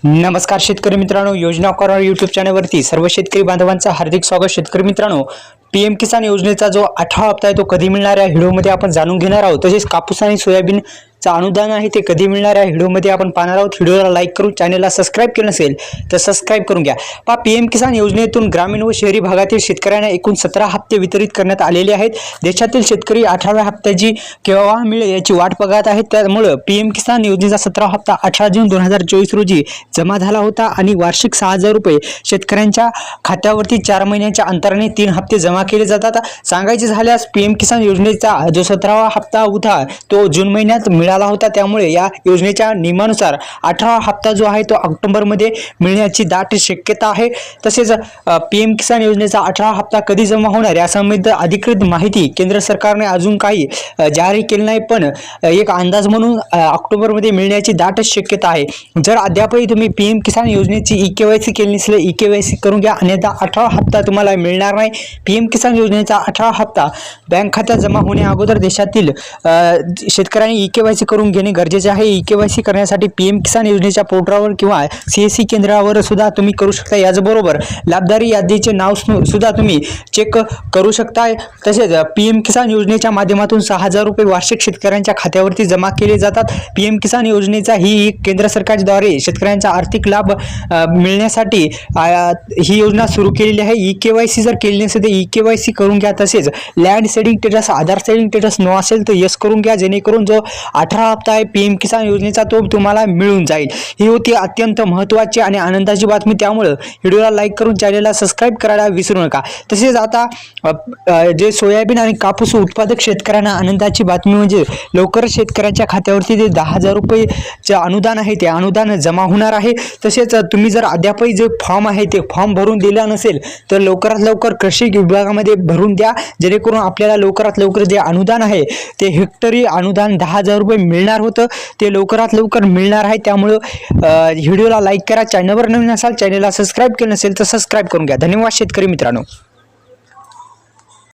नमस्कार शेतकरी मित्रांनो, योजना कॉर्नर यूट्यूब चॅनलवरती सर्व शेतकरी बांधवांचं हार्दिक स्वागत। शेतकरी मित्रांनो, पीएम किसान योजनेचा जो 18 हप्ता आहे तो कधी मिळणार आहे व्हिडिओमध्ये आपण जाणून घेणार आहोत। तसेच कापूस आणि सोयाबीन अनुदान आहे ते कधी मिळणार आहे व्हिडिओमध्ये आपण पाहणार आहोत। व्हिडिओला लाईक करून चॅनलला सबस्क्राइब केलं नसेल तर सबस्क्राइब करून घ्या। पीएम किसान योजनेतून ग्रामीण व शहरी भागातील शेतकऱ्यांना एकूण 17 हप्ते वितरित करण्यात आलेले आहेत। देशातील शेतकरी 18व्या हप्त्याची केव्हा मिळेल याची वाट बघत आहेत। त्यामुळे पीएम किसान योजनेचा 17 हप्ता 18 जून 2024 रोजी जमा झाला होता आणि वार्षिक 6000 रुपये शेतकऱ्यांच्या खात्यावरती 4 महिन्यांच्या अंतराने 3 हप्ते जमा केले जातात। सांगायचे झाल्यास पीएम किसान योजनेचा जो 17वा हप्ता होता तो जून महिन्यात मिळाला होता। त्यामुळे या योजनेच्या नियमानुसार 18वा हप्ता जो आहे तो ऑक्टोबर मध्ये मिळण्याची दाट शक्यता आहे। तसेच पीएम किसान योजनेचा 18वा हप्ता कधी जमा होणार यासंबंधी अधिकृत माहिती केंद्र सरकारने अजून काही जारी केली नाही, पण एक अंदाज म्हणून ऑक्टोबर मध्ये मिळण्याची दाट शक्यता आहे। जर अद्यापही तुम्ही पीएम किसान योजनेची ई-केवायसी केली नसेल ई-केवायसी करून घ्या, अन्यथा 18वा हप्ता तुम्हाला मिळणार नाही। पीएम किसान योजनेचा 18वा हप्ता बँक खात्यात जमा होण्या अगोदर देशातील शेतकऱ्यांनी ई-केवायसी करून घेणे गरजेचे आहे। ई-केवायसी करण्यासाठी पीएम किसान योजनेच्या पोर्टलवर किंवा सीएससी केंद्रावर सुद्धा तुम्ही करू शकता। याचबरोबर लाभधारी यादीचे नाव सुद्धा तुम्ही चेक करू शकता। तसेच पीएम किसान योजनेच्या माध्यमातून 6000 रुपये वार्षिक शेतकऱ्यांच्या खात्यावरती जमा केले जातात। पीएम किसान योजनेचा ही केंद्र सरकारद्वारे शेतकऱ्यांचा आर्थिक लाभ मिळण्यासाठी ही योजना सुरू केलेली आहे। ई-केवायसी जर केली नसेल तर ई-केवायसी करून घ्या। तसेच लँड सेडिंग स्टेटस आधार सेडिंग स्टेटस नो असेल तर यस करून घ्या, जेणेकरून जो 18 हप्ता आहे पीएम किसान योजनेचा तो तुम्हाला मिळून जाईल। ही होती अत्यंत महत्त्वाची आणि आनंदाची बातमी। त्यामुळे व्हिडिओला लाईक करून चॅनलला सबस्क्राइब करायला विसरू नका। तसेच आता जे सोयाबीन आणि कापूस उत्पादक शेतकऱ्यांना आनंदाची बातमी म्हणजे लवकर शेतकऱ्यांच्या खात्यावरती जे 10,000 रुपये अनुदान आहे ते अनुदान जमा होणार आहे। तसेच तुम्ही जर अद्यापही जे फॉर्म आहे ते फॉर्म भरून दिला नसेल तर लवकरात लवकर कृषी विभागामध्ये भरून द्या, जेणेकरून आपल्याला लवकरात लवकर जे अनुदान आहे ते हेक्टरी अनुदान 10,000 रुपये मिळणार होतं ते लवकरात लवकर मिळणार आहे। त्यामुळे व्हिडिओला लाईक करा, चॅनलवर नवीन असाल चॅनलला सबस्क्राइब केलं नसेल तर सबस्क्राइब करून घ्या। धन्यवाद शेतकरी मित्रांनो।